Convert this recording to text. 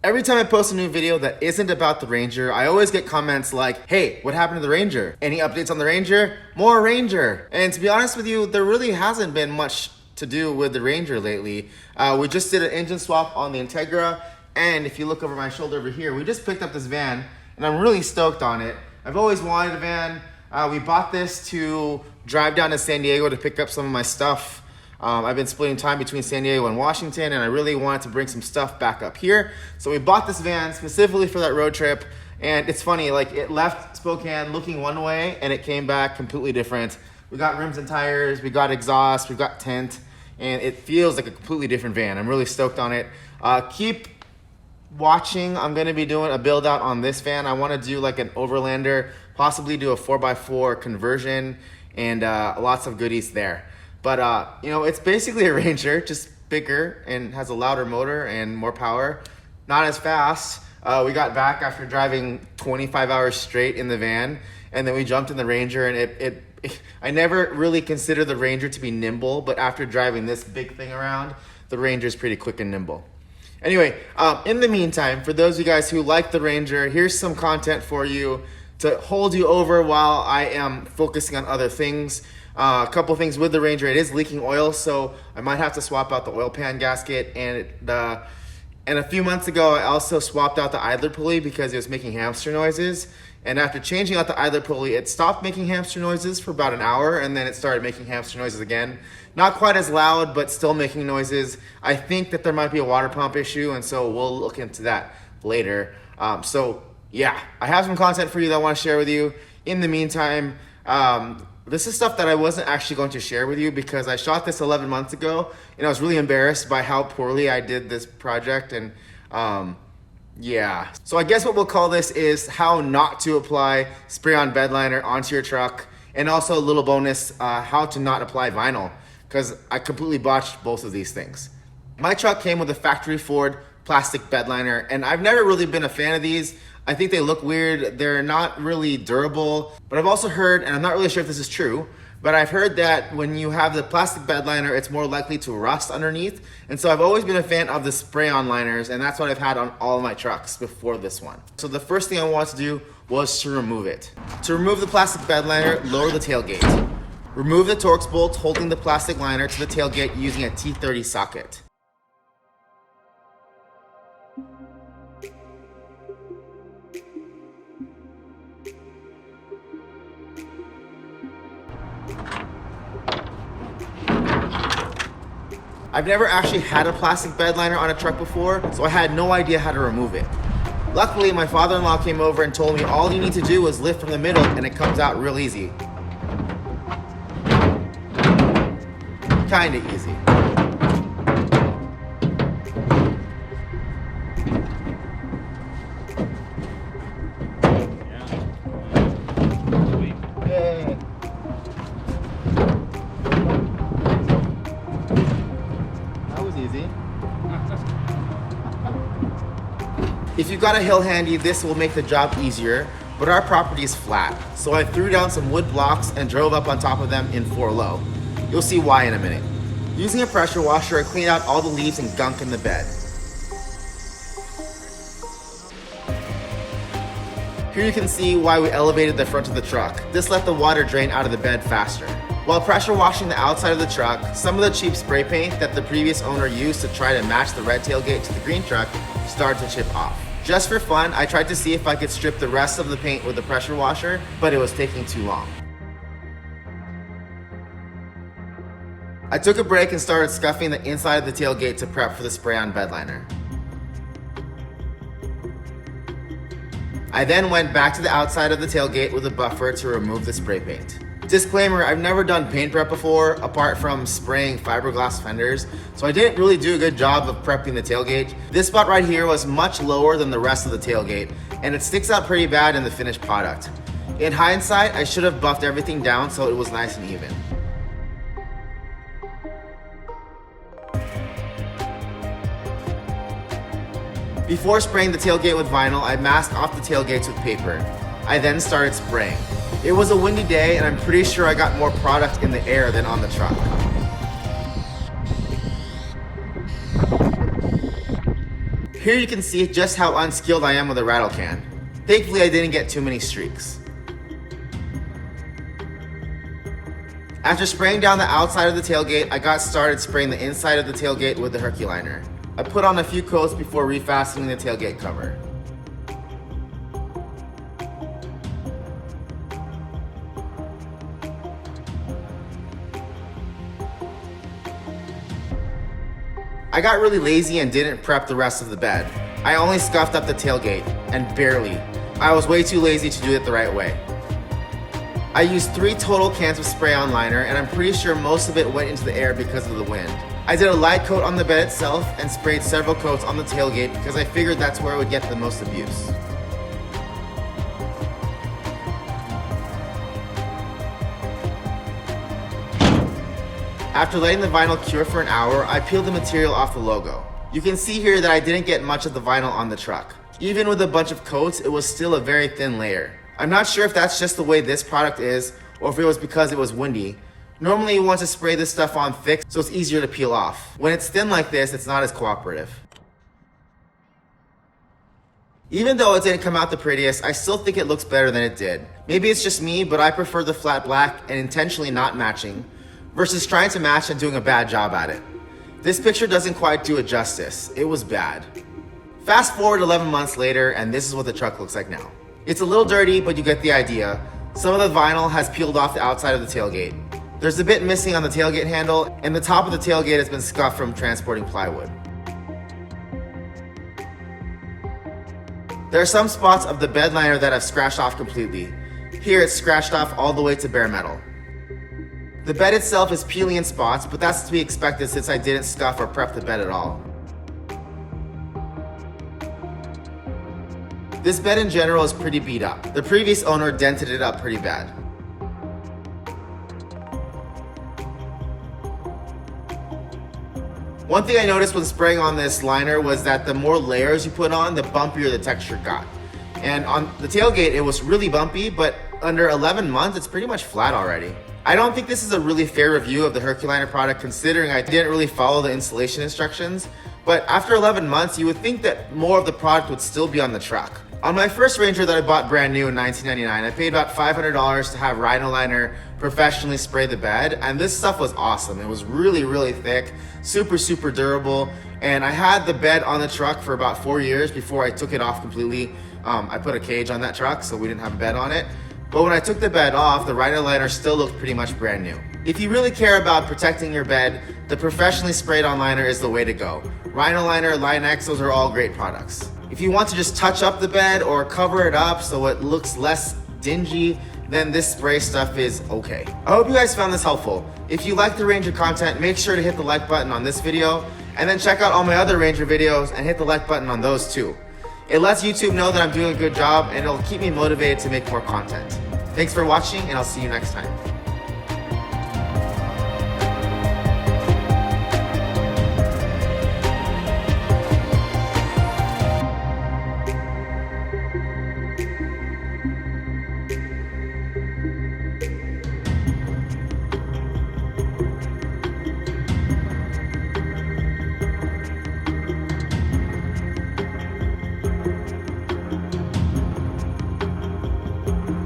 Every time I post a new video that isn't about the Ranger, I always get comments like, hey, what happened to the Ranger? Any updates on the Ranger? More Ranger. And to be honest with you, there really hasn't been much to do with the Ranger lately. We just did an engine swap on the Integra, and if you look over my shoulder over here, we just picked up this van, and I'm really stoked on it. I've always wanted a van. We bought this to drive down to San Diego to pick up some of my stuff. I've been splitting time between San Diego and Washington, and I really wanted to bring some stuff back up here. So we bought this van specifically for that road trip. And it's funny, like it left Spokane looking one way and it came back completely different. We got rims and tires, we got exhaust, we got tent, and it feels like a completely different van. I'm really stoked on it. Keep watching. I'm gonna be doing a build out on this van. I wanna do like an Overlander, possibly do a 4x4 conversion, and lots of goodies there. But you know, it's basically a Ranger, just bigger and has a louder motor and more power. Not as fast. We got back after driving 25 hours straight in the van, and then we jumped in the Ranger, and I never really considered the Ranger to be nimble, but after driving this big thing around, the Ranger is pretty quick and nimble. Anyway, in the meantime, for those of you guys who like the Ranger, here's some content for you to hold you over while I am focusing on other things. A couple things with the Ranger, it is leaking oil, so I might have to swap out the oil pan gasket, and a few months ago I also swapped out the idler pulley because it was making hamster noises, and after changing out the idler pulley it stopped making hamster noises for about an hour, and then it started making hamster noises again. Not quite as loud, but still making noises. I think that there might be a water pump issue, and so we'll look into that later. So yeah, I have some content for you that I want to share with you. In the meantime, this is stuff that I wasn't actually going to share with you because I shot this 11 months ago and I was really embarrassed by how poorly I did this project, and yeah. So I guess what we'll call this is how not to apply spray-on bedliner onto your truck, and also a little bonus, how to not apply vinyl, because I completely botched both of these things. My truck came with a factory Ford plastic bedliner, and I've never really been a fan of these. I think they look weird, they're not really durable, but I've also heard, and I'm not really sure if this is true, but I've heard that when you have the plastic bed liner, it's more likely to rust underneath. And so I've always been a fan of the spray-on liners, and that's what I've had on all of my trucks before this one. So the first thing I wanted to do was to remove it. To remove the plastic bed liner, lower the tailgate. Remove the Torx bolt holding the plastic liner to the tailgate using a T30 socket. I've never actually had a plastic bed liner on a truck before, so I had no idea how to remove it. Luckily, my father-in-law came over and told me all you need to do is lift from the middle and it comes out real easy. Kinda easy. If you've got a hill handy, this will make the job easier, but our property is flat, so I threw down some wood blocks and drove up on top of them in 4-low. You'll see why in a minute. Using a pressure washer, I cleaned out all the leaves and gunk in the bed. Here you can see why we elevated the front of the truck. This let the water drain out of the bed faster. While pressure washing the outside of the truck, some of the cheap spray paint that the previous owner used to try to match the red tailgate to the green truck started to chip off. Just for fun, I tried to see if I could strip the rest of the paint with the pressure washer, but it was taking too long. I took a break and started scuffing the inside of the tailgate to prep for the spray-on bed liner. I then went back to the outside of the tailgate with a buffer to remove the spray paint. Disclaimer, I've never done paint prep before, apart from spraying fiberglass fenders, so I didn't really do a good job of prepping the tailgate. This spot right here was much lower than the rest of the tailgate, and it sticks out pretty bad in the finished product. In hindsight, I should have buffed everything down so it was nice and even. Before spraying the tailgate with vinyl, I masked off the tailgates with paper. I then started spraying. It was a windy day and I'm pretty sure I got more product in the air than on the truck. Here you can see just how unskilled I am with a rattle can. Thankfully, I didn't get too many streaks. After spraying down the outside of the tailgate, I got started spraying the inside of the tailgate with the Herculiner. I put on a few coats before refastening the tailgate cover. I got really lazy and didn't prep the rest of the bed. I only scuffed up the tailgate, and barely. I was way too lazy to do it the right way. I used 3 total cans of spray-on liner, and I'm pretty sure most of it went into the air because of the wind. I did a light coat on the bed itself and sprayed several coats on the tailgate because I figured that's where it would get the most abuse. After letting the vinyl cure for an hour, I peeled the material off the logo. You can see here that I didn't get much of the vinyl on the truck. Even with a bunch of coats, it was still a very thin layer. I'm not sure if that's just the way this product is, or if it was because it was windy. Normally you want to spray this stuff on thick so it's easier to peel off. When it's thin like this, it's not as cooperative. Even though it didn't come out the prettiest, I still think it looks better than it did. Maybe it's just me, but I prefer the flat black and intentionally not matching, versus trying to match and doing a bad job at it. This picture doesn't quite do it justice. It was bad. Fast forward 11 months later, and this is what the truck looks like now. It's a little dirty, but you get the idea. Some of the vinyl has peeled off the outside of the tailgate. There's a bit missing on the tailgate handle, and the top of the tailgate has been scuffed from transporting plywood. There are some spots of the bed liner that have scratched off completely. Here it's scratched off all the way to bare metal. The bed itself is peeling in spots, but that's to be expected since I didn't scuff or prep the bed at all. This bed in general is pretty beat up. The previous owner dented it up pretty bad. One thing I noticed when spraying on this liner was that the more layers you put on, the bumpier the texture got. And on the tailgate, it was really bumpy, but under 11 months, it's pretty much flat already. I don't think this is a really fair review of the Herculiner product considering I didn't really follow the installation instructions, but after 11 months, you would think that more of the product would still be on the truck. On my first Ranger that I bought brand new in 1999, I paid about $500 to have Rhinoliner professionally spray the bed, and this stuff was awesome. It was really thick, super durable, and I had the bed on the truck for about 4 years before I took it off completely. I put a cage on that truck, so we didn't have a bed on it. But when I took the bed off, the Rhinoliner still looked pretty much brand new. If you really care about protecting your bed, the professionally sprayed on liner is the way to go. Rhinoliner, Line-X, those are all great products. If you want to just touch up the bed or cover it up so it looks less dingy, then this spray stuff is okay. I hope you guys found this helpful. If you like the Ranger content, make sure to hit the like button on this video, and then check out all my other Ranger videos and hit the like button on those too. It lets YouTube know that I'm doing a good job, and it'll keep me motivated to make more content. Thanks for watching, and I'll see you next time.